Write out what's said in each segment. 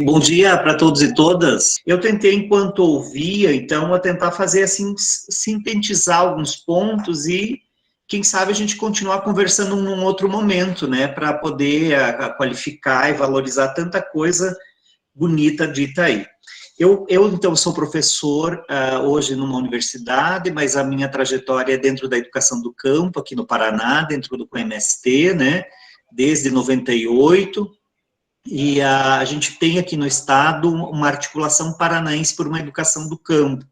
Bom dia para todos e todas. Eu tentei, enquanto ouvia, então, a tentar fazer, assim, sintetizar alguns pontos e, quem sabe, a gente continuar conversando num outro momento, né, para poder qualificar e valorizar tanta coisa bonita dita aí. Então, sou professor hoje numa universidade, mas a minha trajetória é dentro da educação do campo, aqui no Paraná, dentro do COEMST, né, desde 98, e a gente tem aqui no estado uma articulação paranaense por uma educação do campo,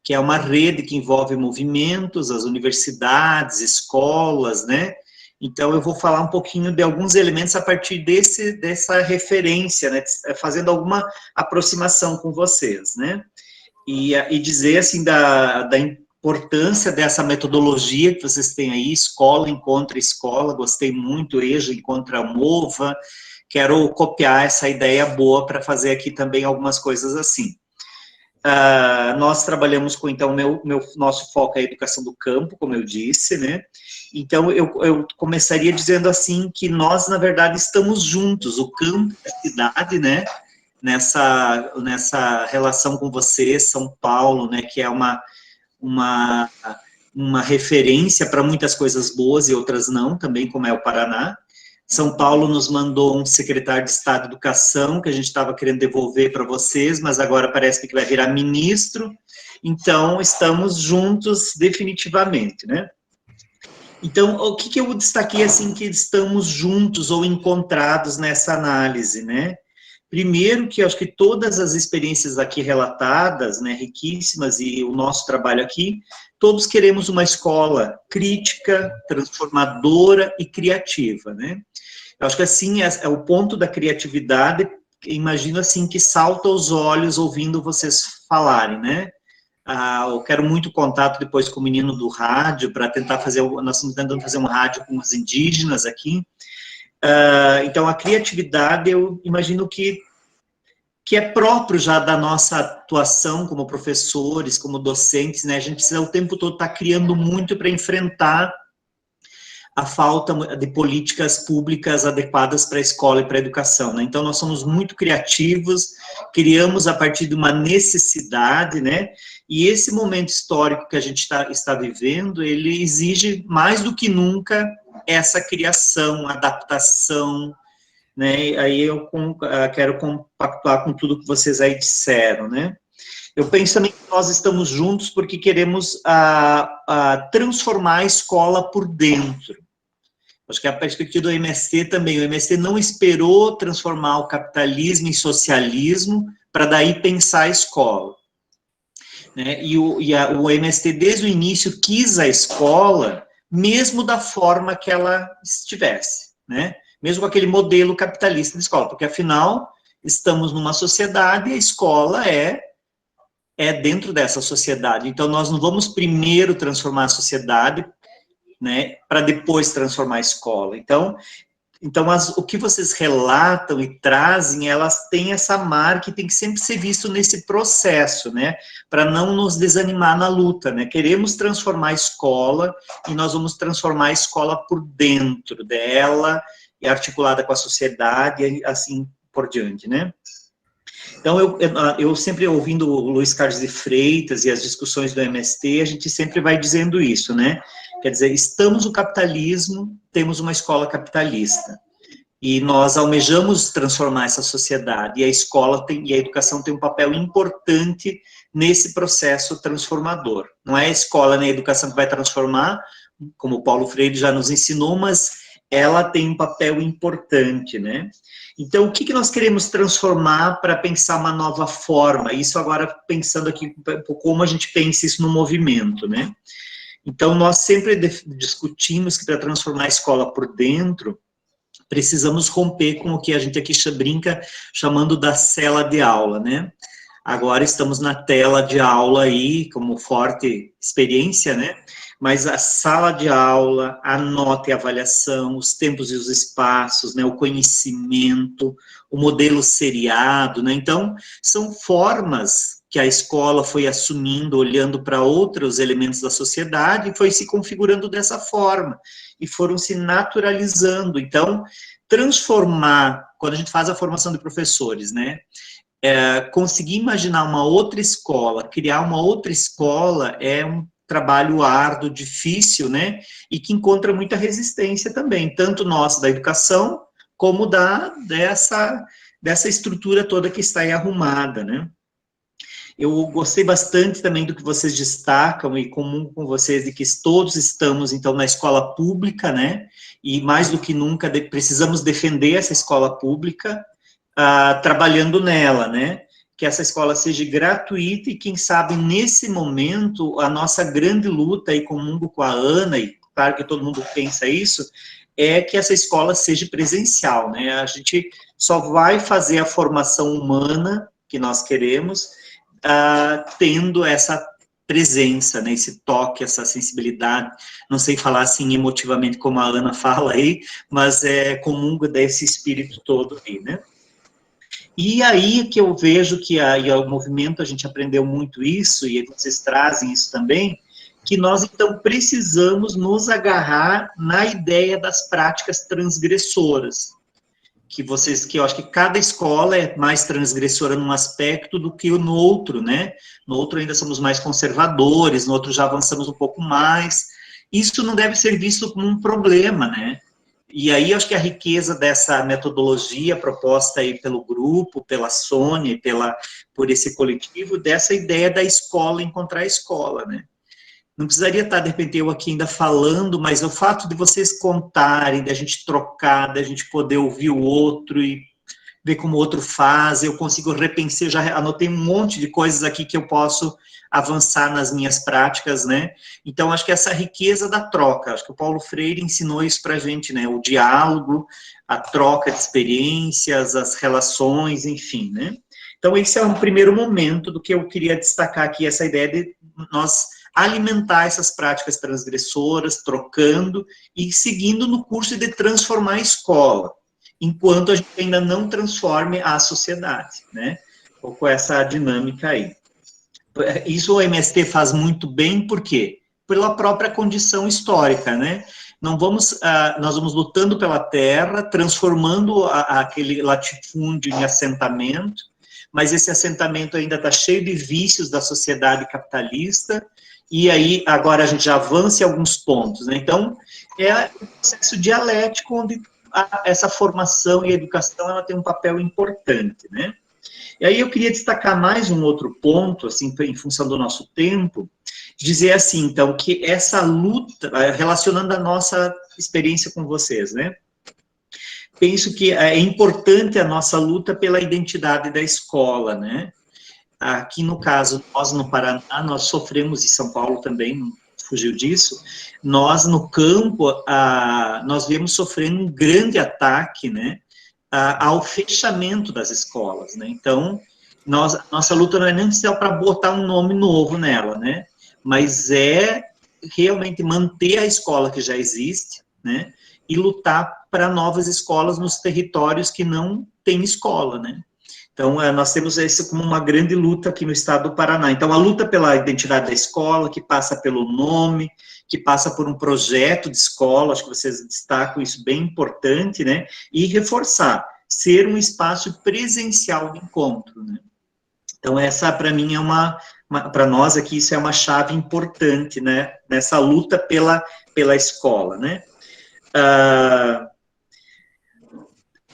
que é uma rede que envolve movimentos, as universidades, escolas, né? Então, eu vou falar um pouquinho de alguns elementos a partir dessa referência, né? Fazendo alguma aproximação com vocês, né? E dizer, assim, da importância dessa metodologia que vocês têm aí, escola encontra escola, gostei muito, EJA encontra MOVA. Quero copiar essa ideia boa para fazer aqui também algumas coisas assim. Nós trabalhamos com, então, nosso foco é a educação do campo, como eu disse, né? Então, eu começaria dizendo assim, que nós, na verdade, estamos juntos, o campo e a cidade, né? Nessa relação com você, São Paulo, né? Que é uma referência para muitas coisas boas e outras não, também como é o Paraná. São Paulo nos mandou um secretário de Estado de Educação, que a gente estava querendo devolver para vocês, mas agora parece que vai virar ministro, então estamos juntos definitivamente, né? Então, o que eu destaquei, assim, que estamos juntos ou encontrados nessa análise, né? Primeiro, que eu acho que todas as experiências aqui relatadas, né, riquíssimas, e o nosso trabalho aqui, todos queremos uma escola crítica, transformadora e criativa, né? Eu acho que, assim, é o ponto da criatividade, imagino, assim, que salta aos olhos ouvindo vocês falarem, né? Eu quero muito contato depois com o menino do rádio, para tentar fazer, nós estamos tentando fazer um rádio com os indígenas aqui. Então, a criatividade, eu imagino que é próprio já da nossa atuação como professores, como docentes, né? A gente precisa o tempo todo estar criando muito para enfrentar a falta de políticas públicas adequadas para a escola e para a educação, né? Então, nós somos muito criativos, criamos a partir de uma necessidade, né? E esse momento histórico que a gente está vivendo, ele exige mais do que nunca essa criação, adaptação, né? Aí eu quero compactuar com tudo que vocês aí disseram, né? Eu penso também que nós estamos juntos porque queremos transformar a escola por dentro. Acho que a perspectiva do MST também, o MST não esperou transformar o capitalismo em socialismo para daí pensar a escola, né? O MST, desde o início, quis a escola, mesmo da forma que ela estivesse, né? Mesmo com aquele modelo capitalista de escola, porque, afinal, estamos numa sociedade e a escola é dentro dessa sociedade. Então, nós não vamos primeiro transformar a sociedade, né, para depois transformar a escola. Então o que vocês relatam e trazem, elas têm essa marca e tem que sempre ser visto nesse processo, né, para não nos desanimar na luta, né? Queremos transformar a escola e nós vamos transformar a escola por dentro dela, e articulada com a sociedade, e assim por diante, né? Então, eu sempre ouvindo o Luiz Carlos de Freitas e as discussões do MST, a gente sempre vai dizendo isso, né? Quer dizer, estamos no capitalismo, temos uma escola capitalista, e nós almejamos transformar essa sociedade, e a escola e a educação tem um papel importante nesse processo transformador. Não é a escola nem a educação que vai transformar, como o Paulo Freire já nos ensinou, mas ela tem um papel importante, né? Então, o que nós queremos transformar para pensar uma nova forma? Isso agora, pensando aqui, como a gente pensa isso no movimento, né? Então, nós sempre discutimos que para transformar a escola por dentro, precisamos romper com o que a gente aqui brinca chamando da cela de aula, né? Agora estamos na tela de aula aí, como forte experiência, né? Mas a sala de aula, a nota e a avaliação, os tempos e os espaços, né? O conhecimento, o modelo seriado, né? Então, são formas que a escola foi assumindo, olhando para outros elementos da sociedade, e foi se configurando dessa forma, e foram se naturalizando. Então, transformar, quando a gente faz a formação de professores, né, conseguir imaginar uma outra escola, criar uma outra escola, é um trabalho árduo, difícil, né, e que encontra muita resistência também, tanto nossa da educação, como dessa estrutura toda que está aí arrumada, né. Eu gostei bastante também do que vocês destacam, e comum com vocês, de que todos estamos, então, na escola pública, né, e mais do que nunca precisamos defender essa escola pública, trabalhando nela, né, que essa escola seja gratuita, e quem sabe, nesse momento, a nossa grande luta, aí comungo com a Ana, e claro que todo mundo pensa isso, é que essa escola seja presencial, né, a gente só vai fazer a formação humana que nós queremos, tendo essa presença, né, esse toque, essa sensibilidade, não sei falar assim emotivamente como a Ana fala aí, mas comungo desse espírito todo aí, né. E aí que eu vejo que o movimento, a gente aprendeu muito isso, e vocês trazem isso também, que nós, então, precisamos nos agarrar na ideia das práticas transgressoras, que eu acho que cada escola é mais transgressora num aspecto do que no outro, né? No outro ainda somos mais conservadores, no outro já avançamos um pouco mais. Isso não deve ser visto como um problema, né? E aí, acho que a riqueza dessa metodologia proposta aí pelo grupo, pela Sônia, por esse coletivo, dessa ideia da escola encontrar a escola, né? Não precisaria estar, de repente, eu aqui ainda falando, mas o fato de vocês contarem, da gente trocar, da gente poder ouvir o outro e ver como o outro faz, eu consigo repensar, já anotei um monte de coisas aqui que eu posso avançar nas minhas práticas, né? Então, acho que essa riqueza da troca, acho que o Paulo Freire ensinou isso para a gente, né? O diálogo, a troca de experiências, as relações, enfim, né? Então, esse é um primeiro momento do que eu queria destacar aqui, essa ideia de nós alimentar essas práticas transgressoras, trocando e seguindo no curso de transformar a escola, enquanto a gente ainda não transforme a sociedade, né? Um pouco essa dinâmica aí. Isso o MST faz muito bem, por quê? Pela própria condição histórica, né? Nós vamos lutando pela terra, transformando aquele latifúndio em assentamento, mas esse assentamento ainda está cheio de vícios da sociedade capitalista, e aí agora a gente já avança em alguns pontos, né? Então, é um processo dialético onde essa formação e a educação, ela tem um papel importante, né? E aí eu queria destacar mais um outro ponto, assim, em função do nosso tempo, dizer assim, então, que essa luta, relacionando a nossa experiência com vocês, né? Penso que é importante a nossa luta pela identidade da escola, né? Aqui, no caso, nós no Paraná, nós sofremos, e São Paulo também não fugiu disso, nós no campo, nós viemos sofrendo um grande ataque, né, ao fechamento das escolas, né, então, nossa luta não é nem só para botar um nome novo nela, né, mas é realmente manter a escola que já existe, né, e lutar para novas escolas nos territórios que não tem escola, né. Então, nós temos isso como uma grande luta aqui no estado do Paraná. Então, a luta pela identidade da escola, que passa pelo nome, que passa por um projeto de escola, acho que vocês destacam isso bem importante, né? E reforçar, ser um espaço presencial de encontro, né? Então, essa, para mim, para nós aqui, isso é uma chave importante, né? Nessa luta pela escola, né?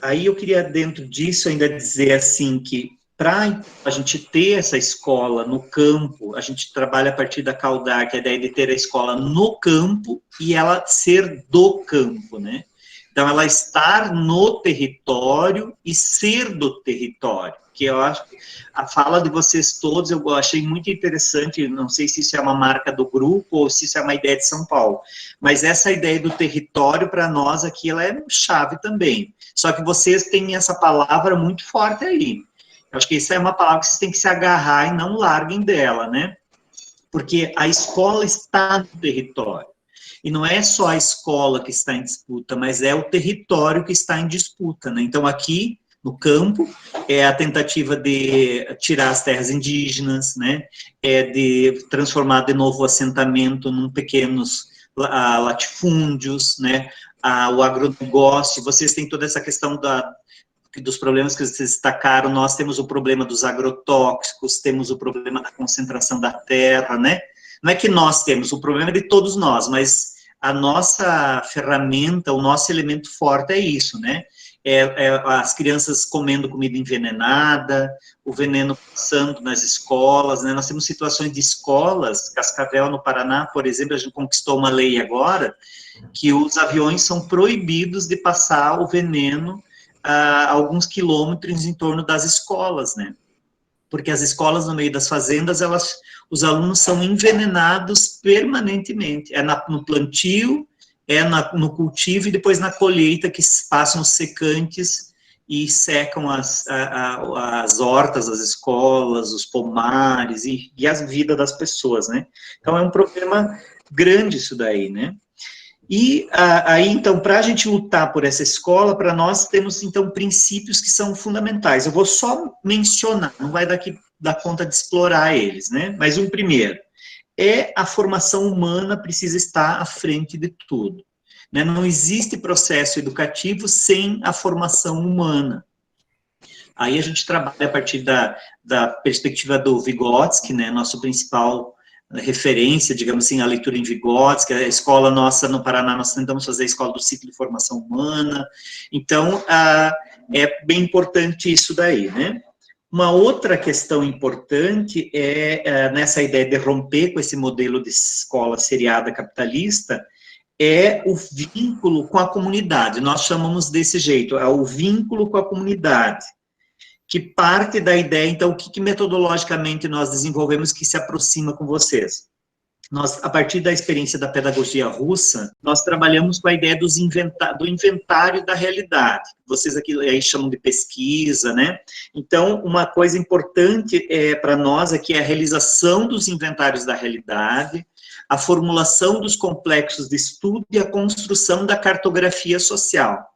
Aí eu queria, dentro disso, ainda dizer assim que para a gente ter essa escola no campo, a gente trabalha a partir da Caldar, que é a ideia de ter a escola no campo e ela ser do campo, né? Então, ela estar no território e ser do território, que eu acho que a fala de vocês todos eu achei muito interessante, não sei se isso é uma marca do grupo ou se isso é uma ideia de São Paulo, mas essa ideia do território, para nós aqui, ela é chave também. Só que vocês têm essa palavra muito forte aí. Eu acho que isso é uma palavra que vocês têm que se agarrar e não larguem dela, né? Porque a escola está no território. E não é só a escola que está em disputa, mas é o território que está em disputa, né? Então, aqui, no campo, é a tentativa de tirar as terras indígenas, né, é de transformar de novo o assentamento num pequenos latifúndios, né, o agronegócio. Vocês têm toda essa questão dos problemas que vocês destacaram. Nós temos o problema dos agrotóxicos, temos o problema da concentração da terra, né, não é que nós temos, o problema é de todos nós, mas a nossa ferramenta, o nosso elemento forte é isso, né, as crianças comendo comida envenenada, o veneno passando nas escolas, né? Nós temos situações de escolas, Cascavel, no Paraná, por exemplo, a gente conquistou uma lei agora, que os aviões são proibidos de passar o veneno a alguns quilômetros em torno das escolas, né? Porque as escolas no meio das fazendas, os alunos são envenenados permanentemente, no plantio, no cultivo e depois na colheita, que passam os secantes e secam as hortas, as escolas, os pomares e a vida das pessoas, né? Então, é um problema grande isso daí, né? E aí, então, para a gente lutar por essa escola, para nós temos, então, princípios que são fundamentais. Eu vou só mencionar, não vai dar conta de explorar eles, né? Mas um primeiro, a formação humana precisa estar à frente de tudo, né? Não existe processo educativo sem a formação humana. Aí a gente trabalha a partir da perspectiva do Vygotsky, né? Nosso principal referência, digamos assim, a leitura em Vygotsky, a escola nossa no Paraná, nós tentamos fazer a escola do ciclo de formação humana. Então, é bem importante isso daí, né? Uma outra questão importante nessa ideia de romper com esse modelo de escola seriada capitalista, é o vínculo com a comunidade. Nós chamamos desse jeito, é o vínculo com a comunidade, que parte da ideia, então, o que metodologicamente nós desenvolvemos que se aproxima com vocês? Nós, a partir da experiência da pedagogia russa, nós trabalhamos com a ideia do inventário da realidade. Vocês aqui aí chamam de pesquisa, né? Então, uma coisa importante para nós aqui é a realização dos inventários da realidade, a formulação dos complexos de estudo e a construção da cartografia social.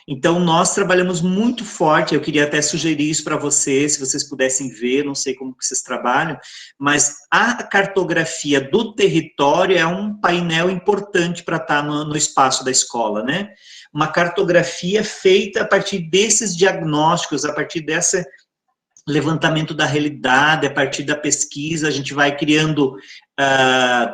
Então, nós trabalhamos muito forte, eu queria até sugerir isso para vocês, se vocês pudessem ver, não sei como que vocês trabalham, mas a cartografia do território é um painel importante para estar no espaço da escola, né? Uma cartografia feita a partir desses diagnósticos, a partir desse levantamento da realidade, a partir da pesquisa, a gente vai criando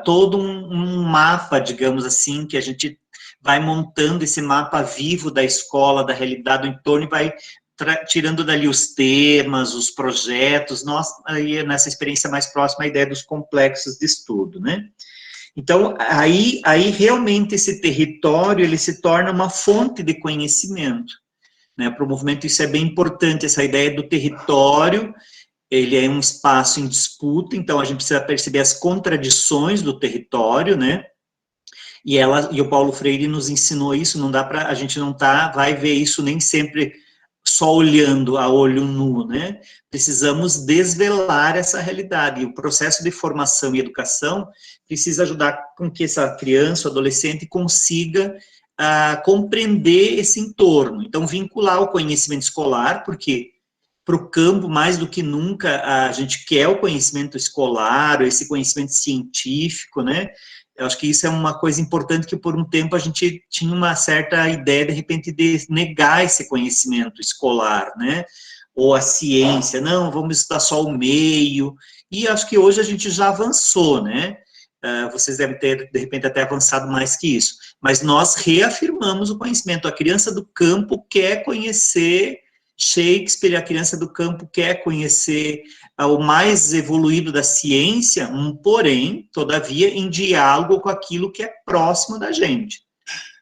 todo um mapa, digamos assim, que a gente vai montando esse mapa vivo da escola, da realidade do entorno, e vai tirando dali os temas, os projetos, nós, aí nessa experiência mais próxima, a ideia dos complexos de estudo, né? Então, aí realmente esse território, ele se torna uma fonte de conhecimento, né? Para o movimento isso é bem importante, essa ideia do território, ele é um espaço em disputa, então a gente precisa perceber as contradições do território, né? E o Paulo Freire nos ensinou isso, não dá para, a gente não vai ver isso nem sempre só olhando a olho nu, né? Precisamos desvelar essa realidade, e o processo de formação e educação precisa ajudar com que essa criança, adolescente, consiga compreender esse entorno. Então, vincular o conhecimento escolar, porque para o campo, mais do que nunca, a gente quer o conhecimento escolar, esse conhecimento científico, né? Eu acho que isso é uma coisa importante, que por um tempo a gente tinha uma certa ideia, de repente, de negar esse conhecimento escolar, né? Ou a ciência, não, vamos estudar só o meio, e acho que hoje a gente já avançou, né? Vocês devem ter, de repente, até avançado mais que isso, mas nós reafirmamos o conhecimento. A criança do campo quer conhecer Shakespeare, a criança do campo quer conhecer o mais evoluído da ciência, porém, todavia, em diálogo com aquilo que é próximo da gente.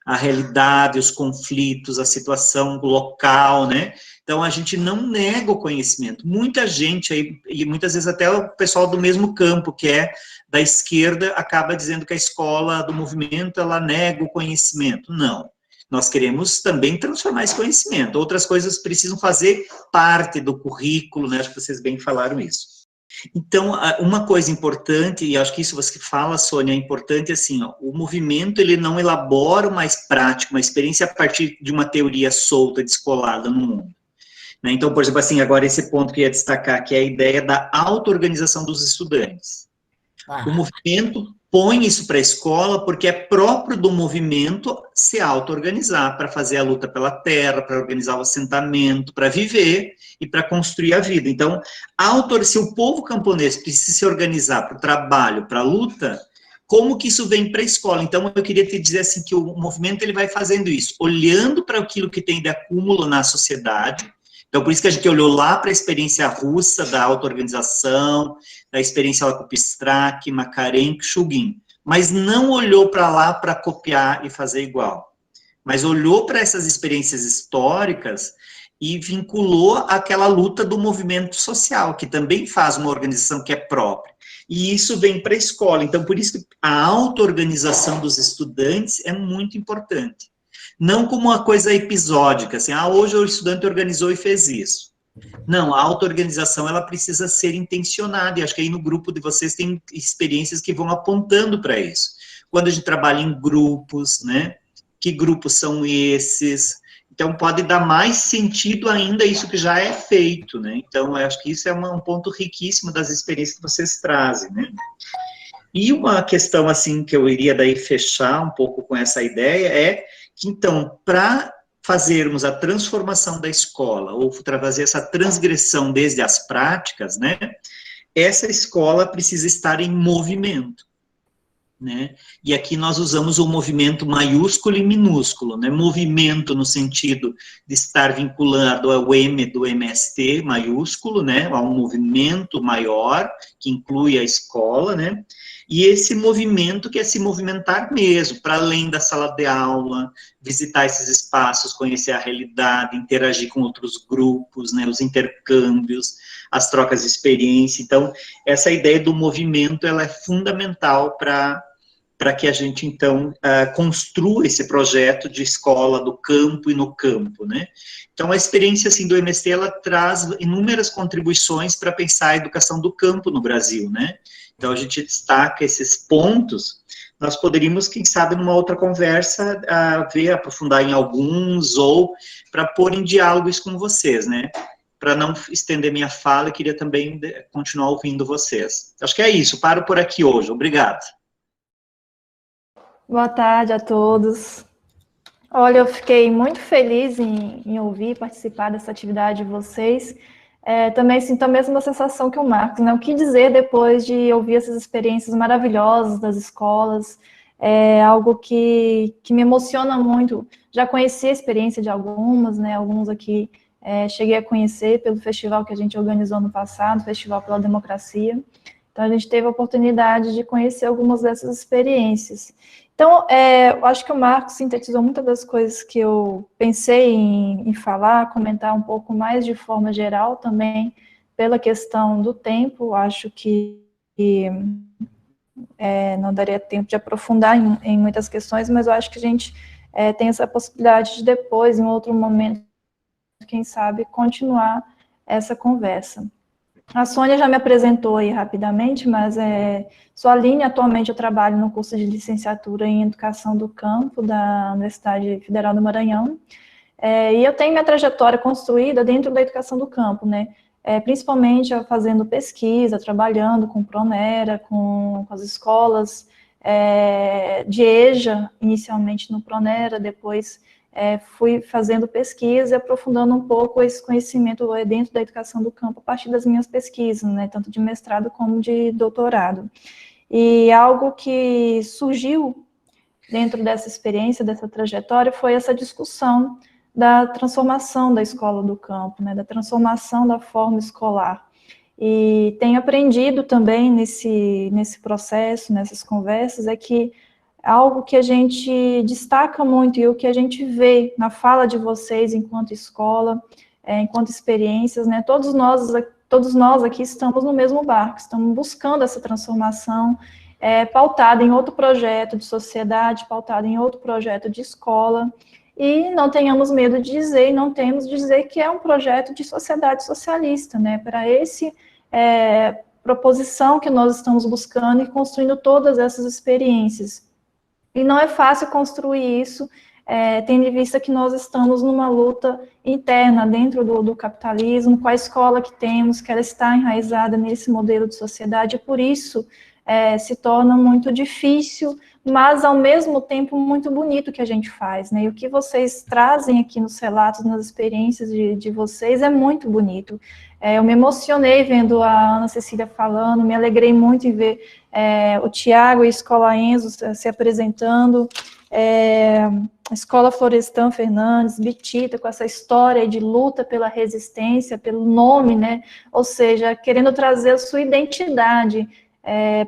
A realidade, os conflitos, a situação local, né? Então, a gente não nega o conhecimento. Muita gente aí, e muitas vezes até o pessoal do mesmo campo, que é da esquerda, acaba dizendo que a escola do movimento, ela nega o conhecimento. Não. Nós queremos também transformar esse conhecimento. Outras coisas precisam fazer parte do currículo, né? Acho que vocês bem falaram isso. Então, uma coisa importante, e acho que isso você fala, Sônia, é importante, assim, ó, o movimento, ele não elabora o mais prático, uma experiência a partir de uma teoria solta, descolada no mundo. né? Então, por exemplo, assim, agora esse ponto que eu ia destacar, que é a ideia da auto-organização dos estudantes. O movimento põe isso para a escola porque é próprio do movimento se auto-organizar para fazer a luta pela terra, para organizar o assentamento, para viver e para construir a vida. Então, se o povo camponês precisa se organizar para o trabalho, para a luta, como que isso vem para a escola? Então, eu queria te dizer assim, que o movimento ele vai fazendo isso, olhando para aquilo que tem de acúmulo na sociedade. Então, por isso que a gente olhou lá para a experiência russa da auto-organização, da experiência lá com Pistrak, Makarenko, Shugin, mas não olhou para lá para copiar e fazer igual, mas olhou para essas experiências históricas e vinculou aquela luta do movimento social, que também faz uma organização que é própria. E isso vem para a escola. Então, por isso que a auto-organização dos estudantes é muito importante. Não como uma coisa episódica, assim, hoje o estudante organizou e fez isso. Não, a auto-organização, ela precisa ser intencionada, e acho que aí no grupo de vocês tem experiências que vão apontando para isso. Quando a gente trabalha em grupos, né, que grupos são esses? Então, pode dar mais sentido ainda isso que já é feito, né? Então, eu acho que isso é um ponto riquíssimo das experiências que vocês trazem, né? E uma questão, assim, que eu iria daí fechar um pouco com essa ideia é que, então, para fazermos a transformação da escola, ou trazer essa transgressão desde as práticas, né, essa escola precisa estar em movimento, né, e aqui nós usamos o movimento maiúsculo e minúsculo, né, movimento no sentido de estar vinculado ao M do MST maiúsculo, né, a um movimento maior, que inclui a escola, né, e esse movimento que é se movimentar mesmo, para além da sala de aula, visitar esses espaços, conhecer a realidade, interagir com outros grupos, né, os intercâmbios, as trocas de experiência. Então, essa ideia do movimento, ela é fundamental para que a gente, então, construa esse projeto de escola do campo e no campo, né? Então, a experiência, assim, do MST, ela traz inúmeras contribuições para pensar a educação do campo no Brasil, né? Então, a gente destaca esses pontos, nós poderíamos, quem sabe, numa outra conversa, aprofundar em alguns, ou para pôr em diálogo isso com vocês, né? Para não estender minha fala, eu queria também continuar ouvindo vocês. Acho que é isso, paro por aqui hoje, obrigado. Boa tarde a todos. Olha, eu fiquei muito feliz em ouvir, participar dessa atividade de vocês. Também sinto a mesma sensação que o Marcos, né? O que dizer depois de ouvir essas experiências maravilhosas das escolas? É algo que me emociona muito. Já conheci a experiência de algumas, né? Alguns aqui cheguei a conhecer pelo festival que a gente organizou no passado, Festival pela Democracia. Então, a gente teve a oportunidade de conhecer algumas dessas experiências. Então, eu acho que o Marcos sintetizou muitas das coisas que eu pensei em falar, comentar um pouco mais de forma geral também, pela questão do tempo. Acho que não daria tempo de aprofundar em muitas questões, mas eu acho que a gente tem essa possibilidade de depois, em outro momento, quem sabe, continuar essa conversa. A Sônia já me apresentou aí rapidamente, mas sou a Aline, atualmente eu trabalho no curso de licenciatura em Educação do Campo da Universidade Federal do Maranhão, e eu tenho minha trajetória construída dentro da educação do campo, né, principalmente fazendo pesquisa, trabalhando com Pronera, com as escolas de EJA, inicialmente no Pronera, depois fui fazendo pesquisa e aprofundando um pouco esse conhecimento dentro da educação do campo a partir das minhas pesquisas, né, tanto de mestrado como de doutorado. E algo que surgiu dentro dessa experiência, dessa trajetória, foi essa discussão da transformação da escola do campo, né, da transformação da forma escolar. E tenho aprendido também nesse processo, nessas conversas, que algo que a gente destaca muito e o que a gente vê na fala de vocês enquanto escola, enquanto experiências, né? Todos nós aqui estamos no mesmo barco, estamos buscando essa transformação pautada em outro projeto de sociedade, pautada em outro projeto de escola, e não tenhamos medo de dizer, e não temos de dizer que é um projeto de sociedade socialista, né? Para esse proposição que nós estamos buscando e construindo todas essas experiências. E não é fácil construir isso tendo em vista que nós estamos numa luta interna dentro do capitalismo, com a escola que temos, que ela está enraizada nesse modelo de sociedade, e por isso se torna muito difícil, mas ao mesmo tempo muito bonito que a gente faz, né? E o que vocês trazem aqui nos relatos, nas experiências de vocês, é muito bonito. Eu me emocionei vendo a Ana Cecília falando, me alegrei muito em ver o Tiago e a Escola Enzo se apresentando, a Escola Florestan Fernandes, Bitita, com essa história de luta pela resistência, pelo nome, né? Ou seja, querendo trazer a sua identidade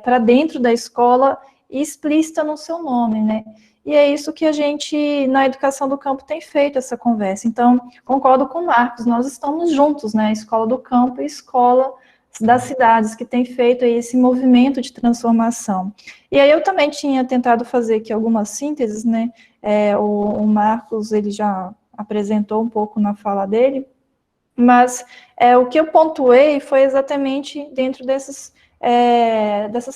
para dentro da escola e explícita no seu nome, né? E é isso que a gente, na educação do campo, tem feito essa conversa. Então, concordo com o Marcos, nós estamos juntos, né? Escola do campo e escola das cidades, que tem feito aí esse movimento de transformação. E aí eu também tinha tentado fazer aqui algumas sínteses, né? O Marcos, ele já apresentou um pouco na fala dele, mas o que eu pontuei foi exatamente dentro dessas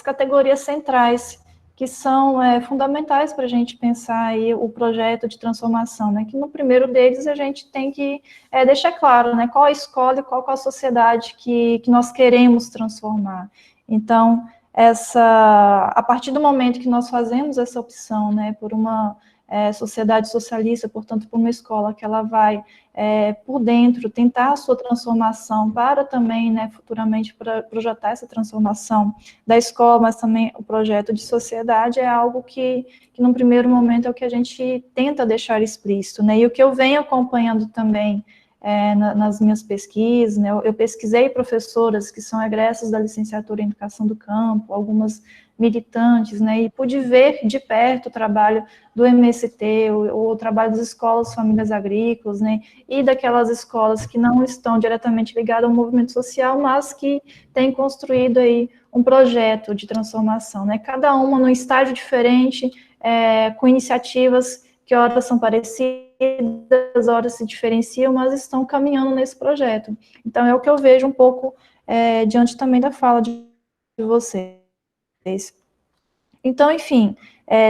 categorias centrais, que são fundamentais para a gente pensar aí o projeto de transformação, né? Que no primeiro deles a gente tem que deixar claro, né? Qual a escola e qual a sociedade que nós queremos transformar. Então, a partir do momento que nós fazemos essa opção, né, por uma sociedade socialista, portanto, por uma escola que ela vai, por dentro, tentar a sua transformação para também, né, futuramente, projetar essa transformação da escola, mas também o projeto de sociedade é algo que num primeiro momento, é o que a gente tenta deixar explícito, né, e o que eu venho acompanhando também nas minhas pesquisas, né, eu pesquisei professoras que são egressas da licenciatura em Educação do Campo, algumas militantes, né, e pude ver de perto o trabalho do MST, o trabalho das escolas famílias agrícolas, né, e daquelas escolas que não estão diretamente ligadas ao movimento social, mas que têm construído aí um projeto de transformação, né, cada uma num estágio diferente, com iniciativas que horas são parecidas, horas se diferenciam, mas estão caminhando nesse projeto. Então, é o que eu vejo um pouco diante também da fala de vocês. Então, enfim,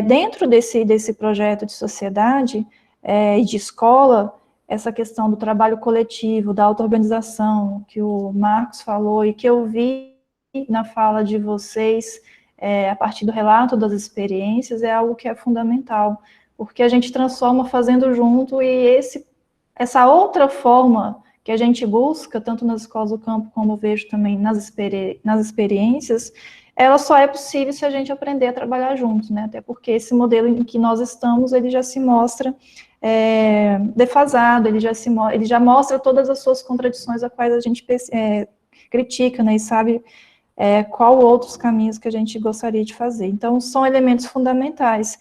dentro desse projeto de sociedade e de escola, essa questão do trabalho coletivo, da auto-organização, que o Marcos falou e que eu vi na fala de vocês, a partir do relato das experiências, é algo que é fundamental, porque a gente transforma fazendo junto, e essa outra forma que a gente busca, tanto nas escolas do campo, como eu vejo também nas experiências, ela só é possível se a gente aprender a trabalhar juntos, né? Até porque esse modelo em que nós estamos, ele já se mostra defasado, ele já mostra todas as suas contradições, a quais a gente critica, né? E sabe qual outros caminhos que a gente gostaria de fazer. Então, são elementos fundamentais,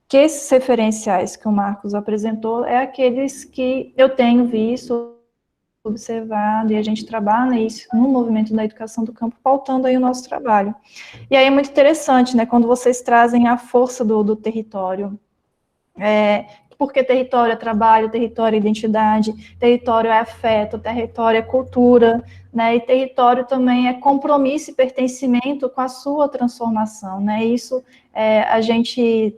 que esses referenciais que o Marcos apresentou é aqueles que eu tenho visto, observado, e a gente trabalha isso no movimento da educação do campo, pautando aí o nosso trabalho. E aí é muito interessante, né, quando vocês trazem a força do território, porque território é trabalho, território é identidade, território é afeto, território é cultura, né, e território também é compromisso e pertencimento com a sua transformação, né, isso a gente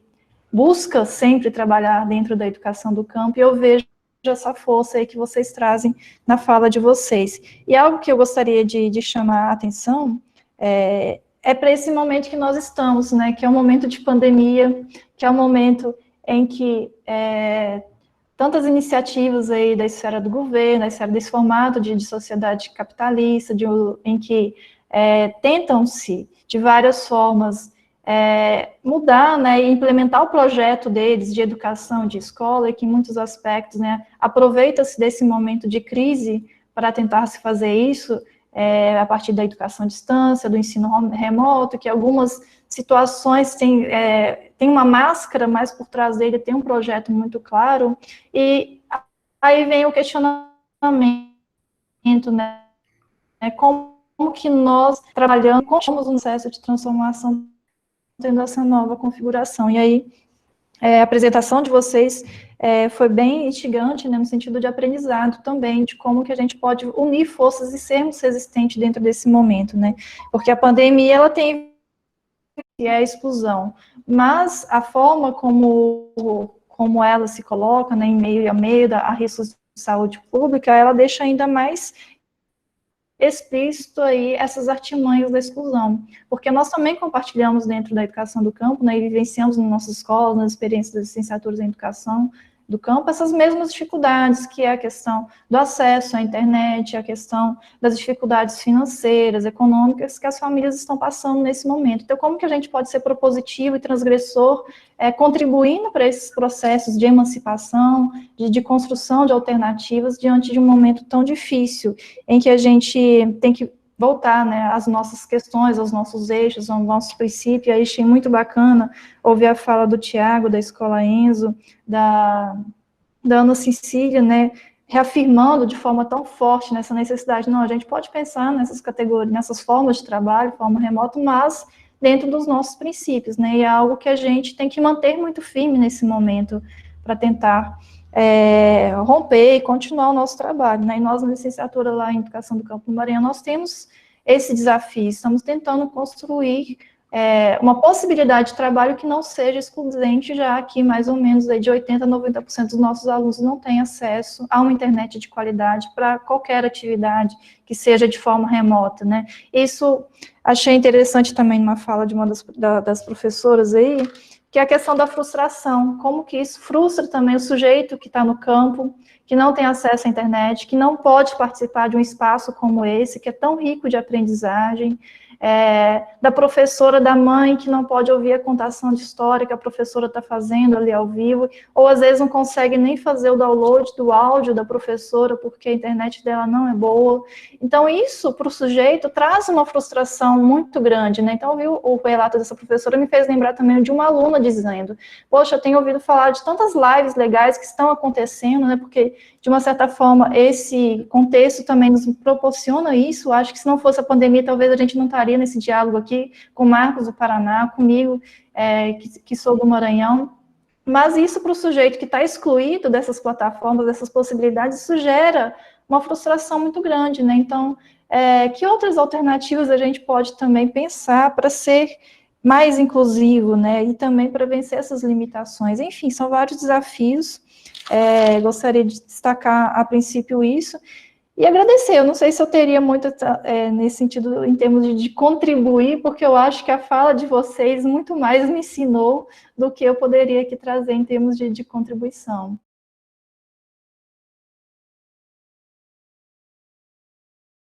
busca sempre trabalhar dentro da educação do campo, e eu vejo essa força aí que vocês trazem na fala de vocês. E algo que eu gostaria de chamar a atenção para esse momento que nós estamos, né, que é um momento de pandemia, que é um momento em que tantas iniciativas aí da esfera do governo, da esfera desse formato de sociedade capitalista, em que tentam-se, de várias formas, mudar, né, e implementar o projeto deles de educação, de escola, e que em muitos aspectos, né, aproveita-se desse momento de crise para tentar se fazer isso a partir da educação à distância, do ensino remoto, que algumas situações têm uma máscara, mas por trás dele tem um projeto muito claro, e aí vem o questionamento, né, como que nós trabalhamos, como um processo de transformação tendo essa nova configuração. E aí, a apresentação de vocês foi bem instigante, né, no sentido de aprendizado também, de como que a gente pode unir forças e sermos resistentes dentro desse momento, né, porque a pandemia, ela tem a exclusão, mas a forma como como ela se coloca, né, em meio a meio a riscos de saúde pública, ela deixa ainda mais explícito aí essas artimanhas da exclusão, porque nós também compartilhamos dentro da educação do campo, né, e vivenciamos nas nossas escolas, nas experiências das licenciaturas em educação do campo, essas mesmas dificuldades, que é a questão do acesso à internet, a questão das dificuldades financeiras, econômicas, que as famílias estão passando nesse momento. Então, como que a gente pode ser propositivo e transgressor, contribuindo para esses processos de emancipação, de construção de alternativas, diante de um momento tão difícil, em que a gente tem que voltar, né, às nossas questões, aos nossos eixos, aos nossos princípios. Aí achei muito bacana ouvir a fala do Tiago, da Escola Enzo, da Ana Cecília, né, reafirmando de forma tão forte nessa necessidade. Não, a gente pode pensar nessas categorias, nessas formas de trabalho, forma remota, mas dentro dos nossos princípios, né, e é algo que a gente tem que manter muito firme nesse momento, para tentar romper e continuar o nosso trabalho, né? E nós, na licenciatura lá em Educação do Campo do Maranhão, nós temos esse desafio, estamos tentando construir uma possibilidade de trabalho que não seja excludente, já que mais ou menos aí de 80% a 90% dos nossos alunos não têm acesso a uma internet de qualidade para qualquer atividade que seja de forma remota, né? Isso achei interessante também numa fala de uma das professoras aí, que é a questão da frustração, como que isso frustra também o sujeito que está no campo, que não tem acesso à internet, que não pode participar de um espaço como esse, que é tão rico de aprendizagem, da professora, da mãe, que não pode ouvir a contação de história que a professora está fazendo ali ao vivo, ou às vezes não consegue nem fazer o download do áudio da professora, porque a internet dela não é boa. Então, isso, para o sujeito, traz uma frustração muito grande, né? Então, o relato dessa professora me fez lembrar também de uma aluna dizendo, poxa, eu tenho ouvido falar de tantas lives legais que estão acontecendo, né? Porque, de uma certa forma, esse contexto também nos proporciona isso. Acho que se não fosse a pandemia, talvez a gente não estaria nesse diálogo aqui com o Marcos do Paraná, comigo, que sou do Maranhão. Mas isso, para o sujeito que está excluído dessas plataformas, dessas possibilidades, isso gera uma frustração muito grande, né? Então, que outras alternativas a gente pode também pensar para ser mais inclusivo, né? E também para vencer essas limitações. Enfim, são vários desafios. Gostaria de destacar, a princípio, isso. E agradecer, eu não sei se eu teria muito nesse sentido, em termos de contribuir, porque eu acho que a fala de vocês muito mais me ensinou do que eu poderia aqui trazer em termos de contribuição.